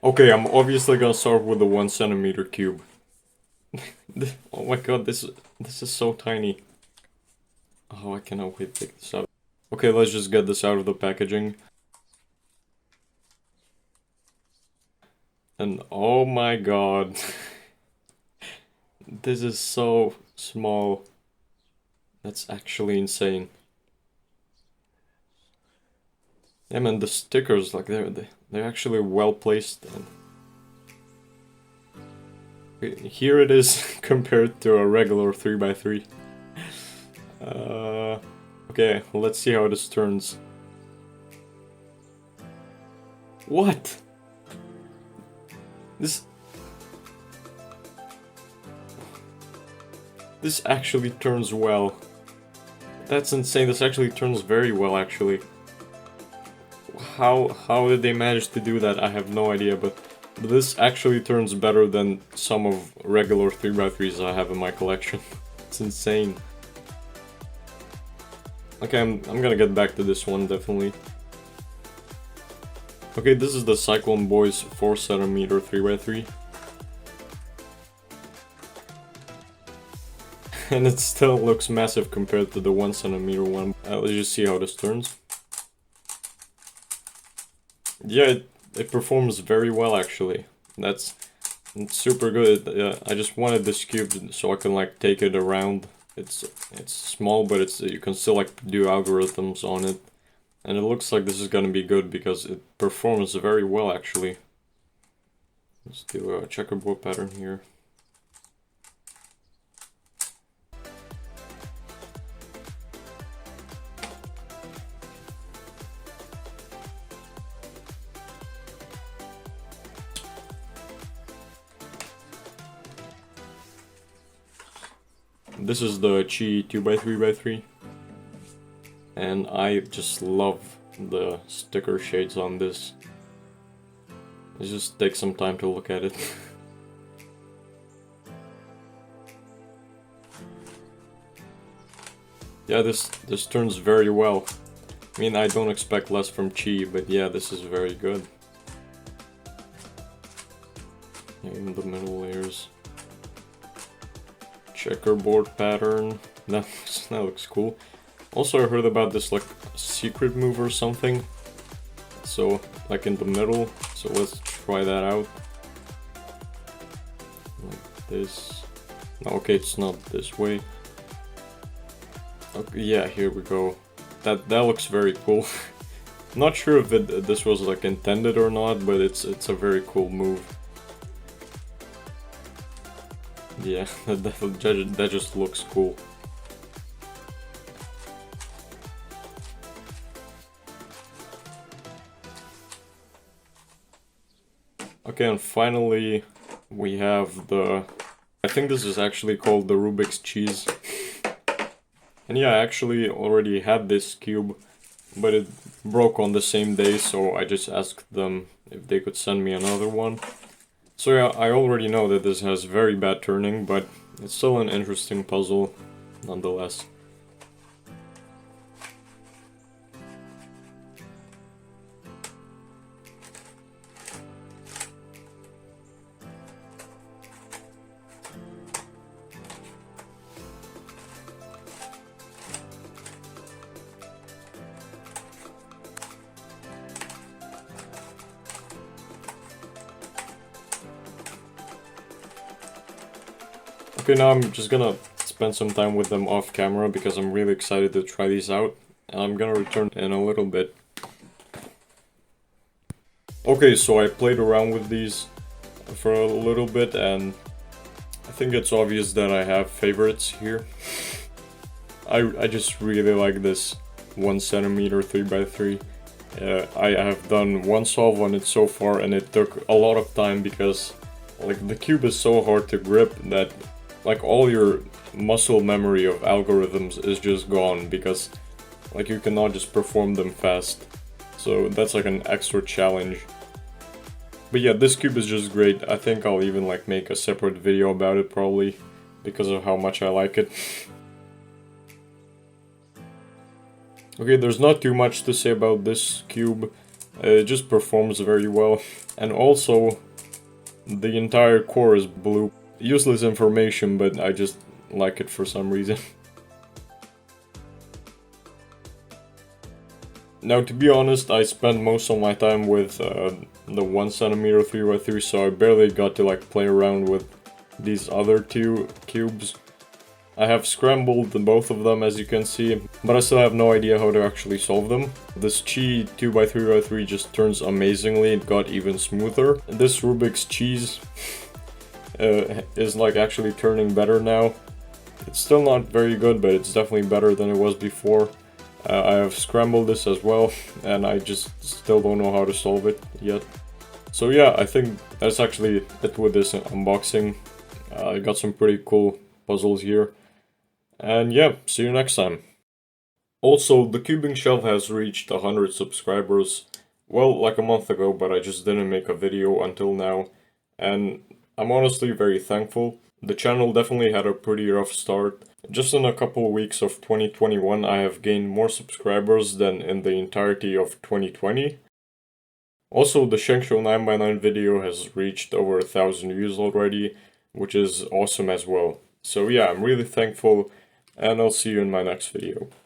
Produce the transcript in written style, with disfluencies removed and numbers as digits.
Okay, I'm obviously gonna start with the 1 centimeter cube. Oh my god, this is so tiny. Oh, I cannot wait to take this out. Okay, let's just get this out of the packaging. And oh my god. This is so small. That's actually insane. Yeah, man, the stickers, like, they're actually well placed. And here it is compared to a regular 3x3. Okay, let's see how this turns. What? This actually turns well. That's insane. This actually turns very well, actually. How did they manage to do that? I have no idea, but this actually turns better than some of regular 3x3s I have in my collection. It's insane. Okay, I'm gonna get back to this one, definitely. Okay, this is the Cyclone Boys 4 centimeter 3x3. And it still looks massive compared to the 1 centimeter one. Let's just see how this turns. Yeah, it performs very well, actually. It's super good. I just wanted this cube so I can like take it around. It's small, but you can still like do algorithms on it. And it looks like this is gonna be good because it performs very well, actually. Let's do a checkerboard pattern here. This is the qiyi 2x3x3. And I just love the sticker shades on this. Let's just take some time to look at it. Yeah, this turns very well. I mean, I don't expect less from qiyi, but yeah, this is very good. In the middle layers. Checkerboard pattern. That looks cool. Also, I heard about this like secret move or something. So, like in the middle. So let's try that out. Like this. Okay, it's not this way. Okay, yeah, here we go. That looks very cool. Not sure if this was like intended or not, but it's a very cool move. Yeah, that just looks cool. Okay, and finally we have I think this is actually called the Rubik's cheese. And yeah, I actually already had this cube, but it broke on the same day, so I just asked them if they could send me another one. So yeah, I already know that this has very bad turning, but it's still an interesting puzzle, nonetheless. Okay, now I'm just gonna spend some time with them off camera because I'm really excited to try these out. And I'm gonna return in a little bit. Okay, so I played around with these for a little bit and I think it's obvious that I have favorites here. I just really like this 1 centimeter 3x3. I have done one solve on it so far and it took a lot of time because like the cube is so hard to grip that like all your muscle memory of algorithms is just gone because like you cannot just perform them fast. So that's like an extra challenge. But yeah, this cube is just great. I think I'll even like make a separate video about it probably because of how much I like it. Okay, there's not too much to say about this cube. It just performs very well. And also, the entire core is blue. Useless information, but I just like it for some reason. Now, to be honest, I spent most of my time with the 1cm 3x3, so I barely got to like play around with these other two cubes. I have scrambled both of them, as you can see, but I still have no idea how to actually solve them. This qiyi 2x3x3 just turns amazingly, it got even smoother. This Rubik's cheese is like actually turning better now. It's still not very good, but it's definitely better than it was before. I have scrambled this as well, and I just still don't know how to solve it yet. So yeah, I think that's actually it with this unboxing. I got some pretty cool puzzles here. And yeah, see you next time. Also, TheCubingShelf has reached 100 subscribers, well, like a month ago, but I just didn't make a video until now. And I'm honestly very thankful. The channel definitely had a pretty rough start. Just in a couple of weeks of 2021, I have gained more subscribers than in the entirety of 2020. Also, the Sheng 9x9 video has reached over 1,000 views already, which is awesome as well. So yeah, I'm really thankful, and I'll see you in my next video.